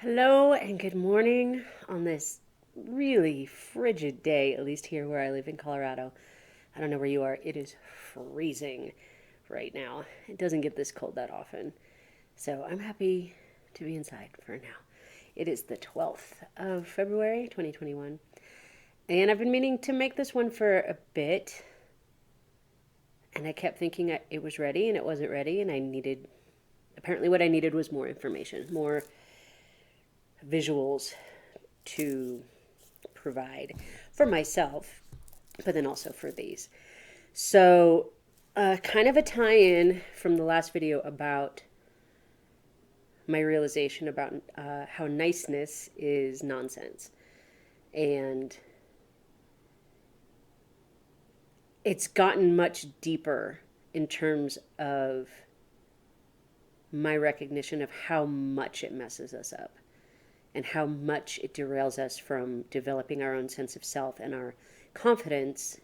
Hello and good morning on this really frigid day, at least here where I live in Colorado. I don't know where you are. It is freezing right now. It doesn't get this cold that often. So I'm happy to be inside for now. It is the 12th of February, 2021. And I've been meaning to make this one for a bit. And I kept thinking it was ready and it wasn't ready. And apparently, what I needed was more information, more visuals to provide for myself, but then also for these. So, kind of a tie in from the last video about my realization about how niceness is nonsense. And it's gotten much deeper in terms of my recognition of how much it messes us up and how much it derails us from developing our own sense of self and our confidence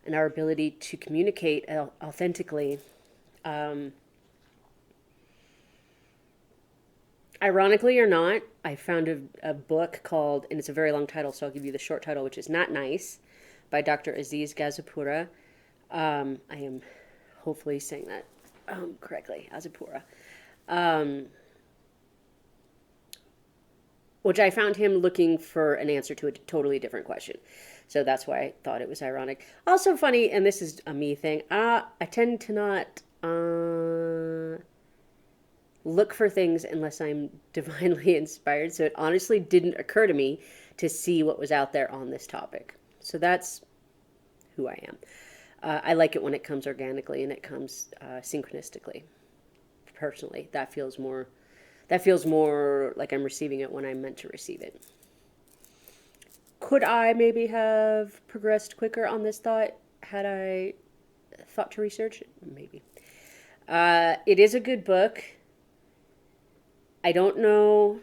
and our ability to communicate authentically. Um, Ironically or not, I found a book called, and it's a very long title, so I'll give you the short title, which is Not Nice, by Dr. Aziz Gazipura. I am hopefully saying that correctly, Azipura. Um, which I found him looking for an answer to a totally different question. So that's why I thought it was ironic. Also funny, and this is a me thing, I tend to not look for things unless I'm divinely inspired. So it honestly didn't occur to me to see what was out there on this topic. So that's who I am. I like it when it comes organically and it comes synchronistically. Personally, that feels more like I'm receiving it when I'm meant to receive it. Could I maybe have progressed quicker on this thought had I thought to research it? Maybe. It is a good book. I don't know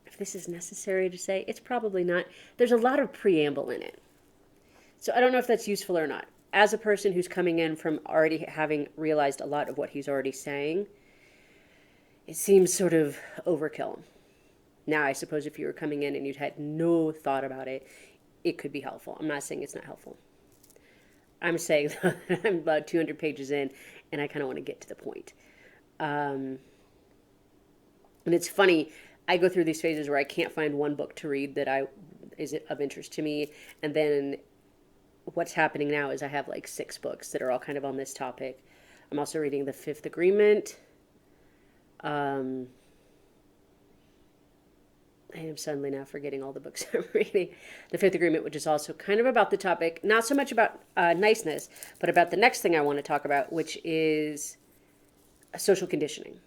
if this is necessary to say. It's probably not. There's a lot of preamble in it. So I don't know if that's useful or not. As a person who's coming in from already having realized a lot of what he's already saying, it seems sort of overkill. Now, I suppose if you were coming in and you'd had no thought about it, it could be helpful. I'm not saying it's not helpful. I'm saying that I'm about 200 pages in and I kind of want to get to the point. And it's funny, I go through these phases where I can't find one book to read that is of interest to me. And then what's happening now is I have like 6 books that are all kind of on this topic. I'm also reading The Fifth Agreement. I am suddenly now forgetting all the books I'm reading. The Fifth Agreement, which is also kind of about the topic, not so much about niceness, but about the next thing I want to talk about, which is social conditioning,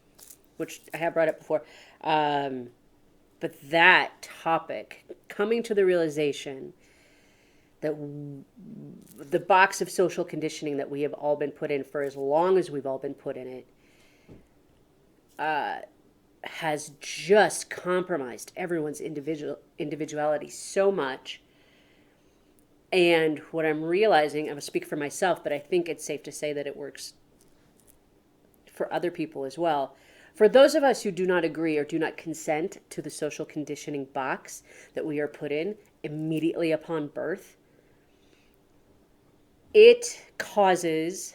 which I have brought up before. But that topic, coming to the realization that the box of social conditioning that we have all been put in for as long as we've all been put in it, has just compromised everyone's individuality so much. And what I'm realizing, I'm going to speak for myself, but I think it's safe to say that it works for other people as well. For those of us who do not agree or do not consent to the social conditioning box that we are put in immediately upon birth, it causes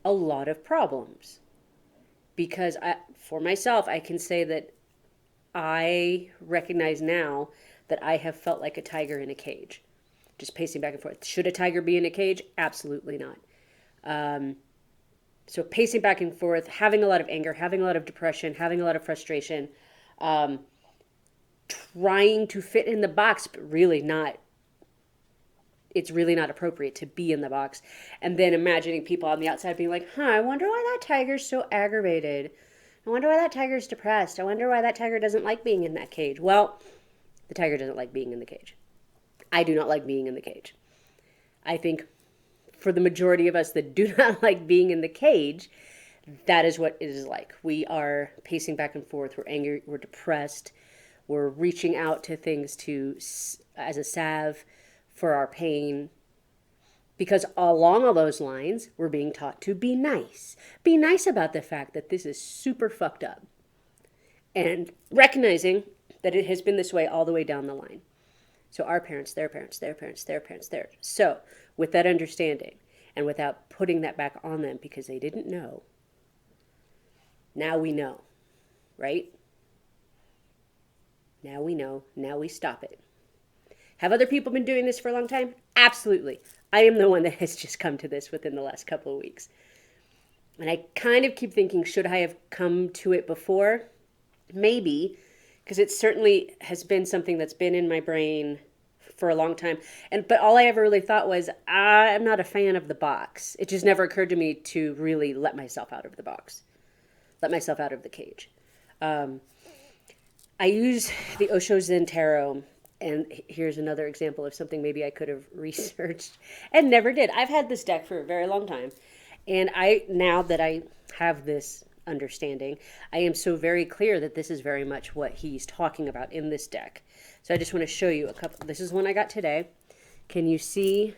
a lot of problems. Because for myself, I can say that I recognize now that I have felt like a tiger in a cage, just pacing back and forth. Should a tiger be in a cage? Absolutely not. So pacing back and forth, having a lot of anger, having a lot of depression, having a lot of frustration, trying to fit in the box, but really not. It's really not appropriate to be in the box. And then imagining people on the outside being like, I wonder why that tiger's so aggravated. I wonder why that tiger's depressed. I wonder why that tiger doesn't like being in that cage. Well, the tiger doesn't like being in the cage. I do not like being in the cage. I think for the majority of us that do not like being in the cage, that is what it is like. We are pacing back and forth. We're angry. We're depressed. We're reaching out to things as a salve for our pain. Because along all those lines, we're being taught to be nice. Be nice about the fact that this is super fucked up. and recognizing that it has been this way all the way down the line. So our parents, their parents, their parents, their parents, their. So with that understanding and without putting that back on them because they didn't know, now we know, right? Now we know. Now we stop it. Have other people been doing this for a long time? Absolutely. I am the one that has just come to this within the last couple of weeks. And I kind of keep thinking, should I have come to it before? Maybe, because it certainly has been something that's been in my brain for a long time. But all I ever really thought was, I'm not a fan of the box. It just never occurred to me to really let myself out of the box, let myself out of the cage. I use the Osho Zen Tarot, and here's another example of something maybe I could have researched and never did. I've had this deck for a very long time, and now that I have this understanding, I am so very clear that this is very much what he's talking about in this deck. So I just want to show you a couple. This is one I got today. Can you see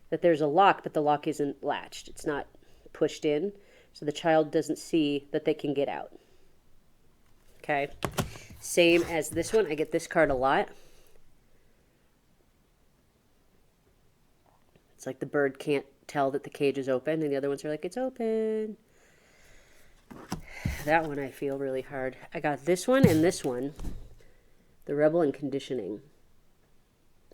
that there's a lock, but the lock isn't latched? It's not pushed in, so the child doesn't see that they can get out. Okay. Same as this one. I get this card a lot. It's like the bird can't tell that the cage is open, and the other ones are like, it's open. That one I feel really hard. I got this one and this one, the rebel and conditioning.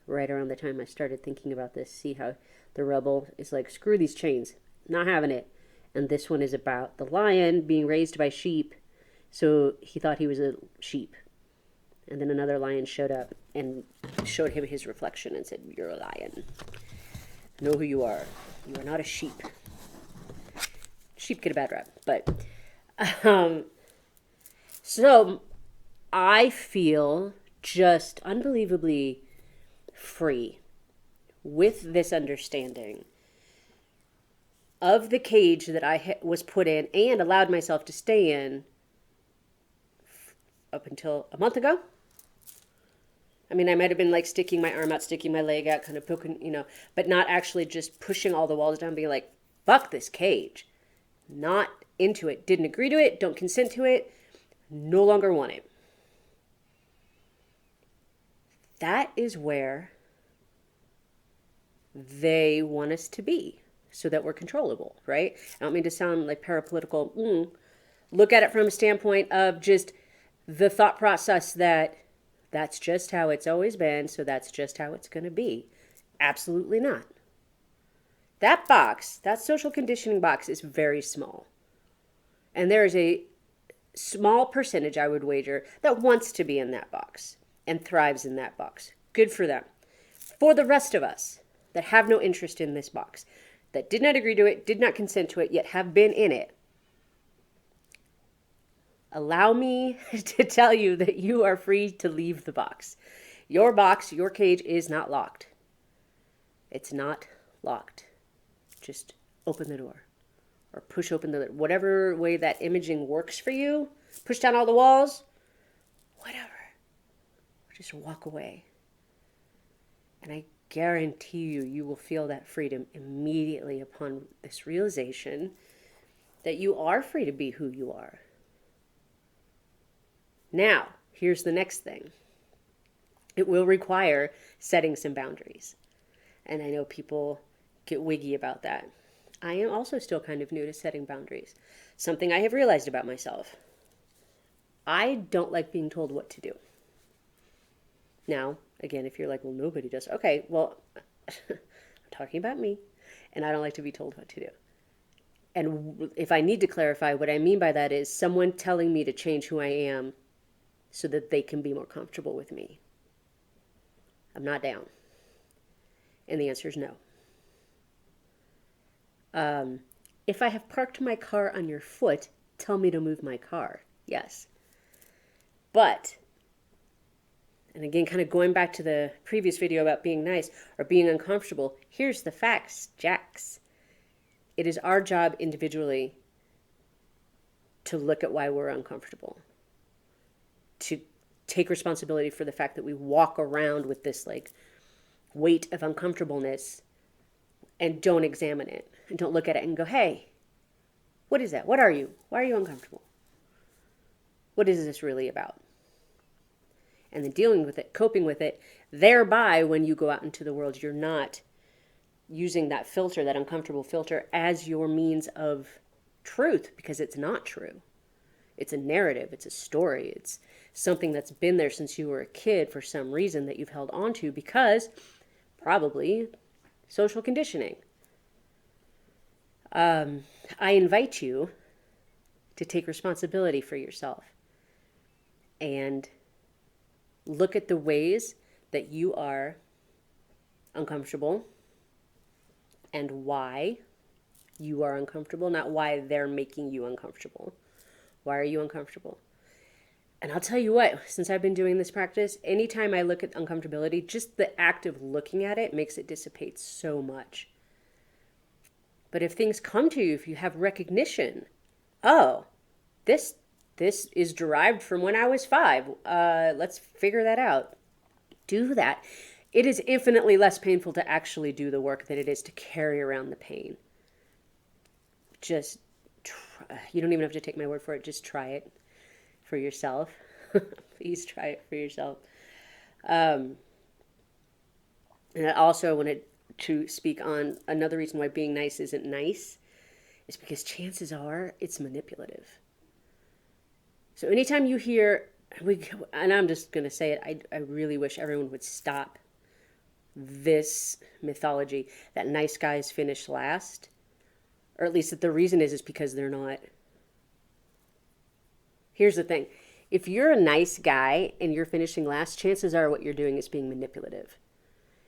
Right around the time I started thinking about this, see how the rebel is like, screw these chains, not having it. And this one is about the lion being raised by sheep, so he thought he was a sheep. And then another lion showed up and showed him his reflection and said, you're a lion. Know who you are. You are not a sheep. Sheep get a bad rap. But, so I feel just unbelievably free with this understanding of the cage that I was put in and allowed myself to stay in up until a month ago. I mean, I might have been like sticking my arm out, sticking my leg out, kind of poking, but not actually just pushing all the walls down, being like, fuck this cage. Not into it. Didn't agree to it. Don't consent to it. No longer want it. That is where they want us to be so that we're controllable, right? I don't mean to sound like parapolitical. Look at it from a standpoint of just the thought process that that's just how it's always been, so that's just how it's going to be. Absolutely not. That box, that social conditioning box, is very small. And there is a small percentage, I would wager, that wants to be in that box and thrives in that box. Good for them. For the rest of us that have no interest in this box, that did not agree to it, did not consent to it, yet have been in it, allow me to tell you that you are free to leave the box. Your box, your cage is not locked. It's not locked. Just open the door or push open the door. Whatever way that imaging works for you, push down all the walls, whatever. Just walk away. And I guarantee you, you will feel that freedom immediately upon this realization that you are free to be who you are. Now, here's the next thing. It will require setting some boundaries. And I know people get wiggy about that. I am also still kind of new to setting boundaries. Something I have realized about myself. I don't like being told what to do. Now, again, if you're like, well, nobody does. Okay, well, I'm talking about me, and I don't like to be told what to do. And if I need to clarify, what I mean by that is someone telling me to change who I am so that they can be more comfortable with me. I'm not down. And the answer is no. If I have parked my car on your foot, tell me to move my car. Yes. But, and again, kind of going back to the previous video about being nice or being uncomfortable, here's the facts, Jacks. It is our job individually to look at why we're uncomfortable. To take responsibility for the fact that we walk around with this like weight of uncomfortableness and don't examine it and don't look at it and go, hey, what is that? What are you? Why are you uncomfortable? What is this really about? And then dealing with it, coping with it, thereby when you go out into the world, you're not using that filter, that uncomfortable filter, as your means of truth, because it's not true. It's a narrative, it's a story, it's something that's been there since you were a kid for some reason that you've held on to because probably social conditioning. I invite you to take responsibility for yourself and look at the ways that you are uncomfortable and why you are uncomfortable, not why they're making you uncomfortable. Why are you uncomfortable? And I'll tell you what, since I've been doing this practice, anytime I look at uncomfortability, just the act of looking at it makes it dissipate so much. But if things come to you, if you have recognition, oh, this is derived from when I was 5. Let's figure that out. Do that. It is infinitely less painful to actually do the work than it is to carry around the pain. Just you don't even have to take my word for it. Just try it for yourself. Please try it for yourself. And I also wanted to speak on another reason why being nice isn't nice is because chances are it's manipulative. So anytime you hear, and I'm just going to say it, I really wish everyone would stop this mythology that nice guys finish last, or at least that the reason is because they're not. Here's the thing. If you're a nice guy and you're finishing last, chances are what you're doing is being manipulative.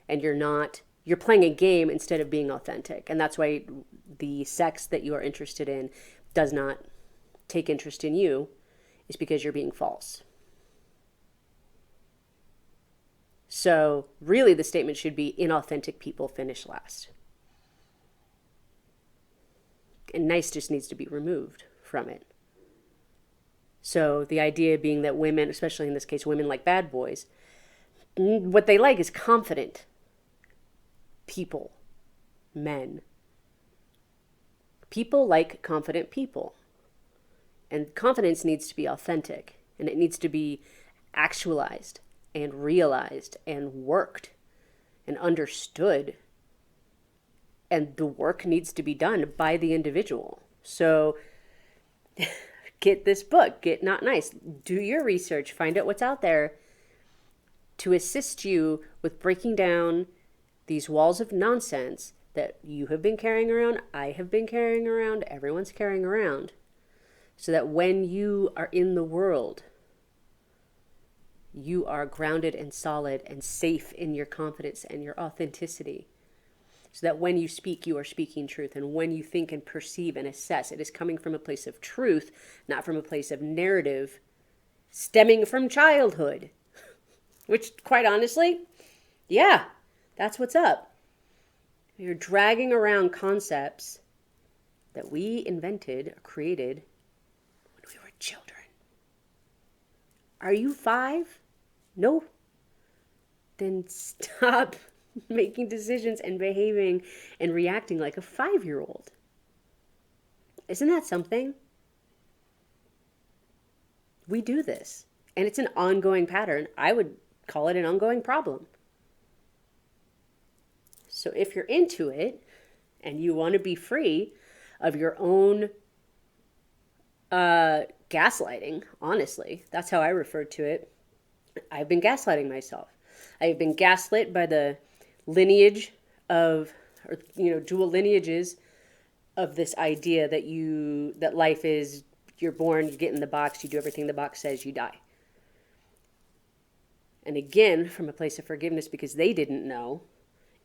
And you're playing a game instead of being authentic. And that's why the sex that you are interested in does not take interest in you, is because you're being false. So really the statement should be inauthentic people finish last. And nice just needs to be removed from it. So the idea being that women, especially in this case, women like bad boys, what they like is confident people, men. People like confident people. And confidence needs to be authentic, and it needs to be actualized and realized and worked and understood. And the work needs to be done by the individual. So get this book, Get Not Nice. Do your research, find out what's out there to assist you with breaking down these walls of nonsense that you have been carrying around, I have been carrying around, everyone's carrying around. So that when you are in the world, you are grounded and solid and safe in your confidence and your authenticity. So that when you speak, you are speaking truth. And when you think and perceive and assess, it is coming from a place of truth, not from a place of narrative stemming from childhood. Which, quite honestly, yeah, that's what's up. You're dragging around concepts that we invented or created when we were children. Are you 5? No. Then stop making decisions and behaving and reacting like a 5-year-old. Isn't that something? We do this. And it's an ongoing pattern. I would call it an ongoing problem. So if you're into it and you want to be free of your own gaslighting, honestly, that's how I refer to it. I've been gaslighting myself. I've been gaslit by the lineage of, or dual lineages of this idea that life is, you're born, you get in the box, you do everything the box says, you die. And again, from a place of forgiveness, because they didn't know,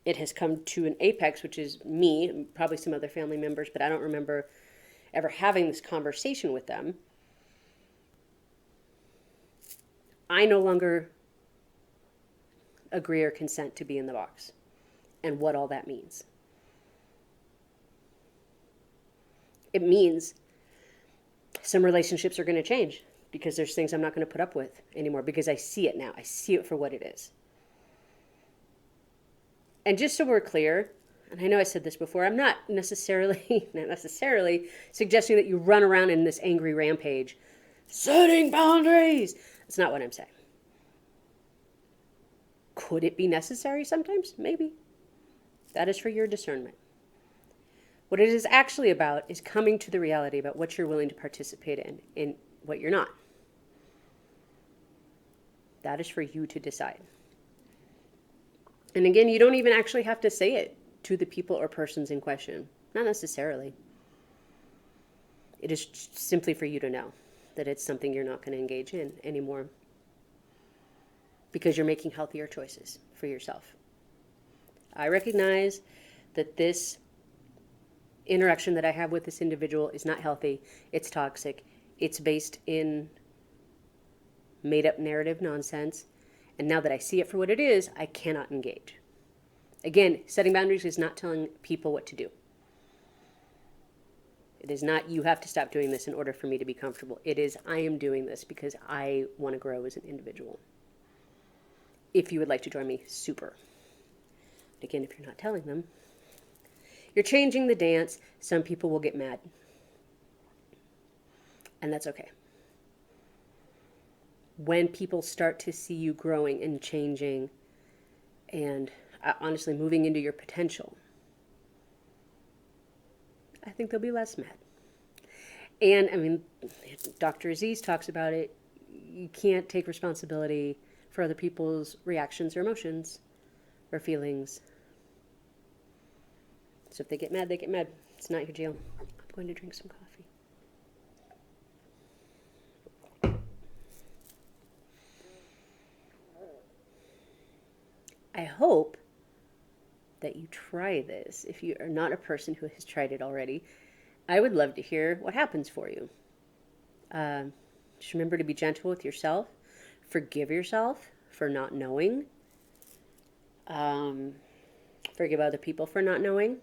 it has come to an apex, which is me, and probably some other family members, but I don't remember ever having this conversation with them. I no longer agree or consent to be in the box and what all that means. It means some relationships are going to change because there's things I'm not going to put up with anymore because I see it now. I see it for what it is. And just so we're clear, and I know I said this before, I'm not necessarily suggesting that you run around in this angry rampage setting boundaries. That's not what I'm saying. Could it be necessary sometimes? Maybe. That is for your discernment. What it is actually about is coming to the reality about what you're willing to participate in and what you're not. That is for you to decide. And again, you don't even actually have to say it to the people or persons in question. Not necessarily. It is simply for you to know that it's something you're not going to engage in anymore because you're making healthier choices for yourself. I recognize that this interaction that I have with this individual is not healthy. It's toxic. It's based in made up narrative nonsense. And now that I see it for what it is, I cannot engage. Again, setting boundaries is not telling people what to do. It is not, you have to stop doing this in order for me to be comfortable. It is, I am doing this because I want to grow as an individual. If you would like to join me, super. Again, if you're not telling them, you're changing the dance. Some people will get mad. And that's okay. When people start to see you growing and changing and honestly moving into your potential, I think they'll be less mad. And I mean, Dr. Aziz talks about it. You can't take responsibility for other people's reactions or emotions or feelings. So if they get mad, they get mad. It's not your deal. I'm going to drink some coffee. I hope that you try this. If you are not a person who has tried it already, I would love to hear what happens for you. Just remember to be gentle with yourself. Forgive yourself for not knowing. Forgive other people for not knowing.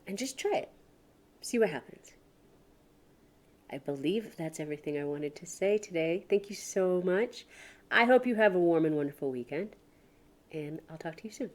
And just try it. See what happens. I believe that's everything I wanted to say today. Thank you so much. I hope you have a warm and wonderful weekend. And I'll talk to you soon.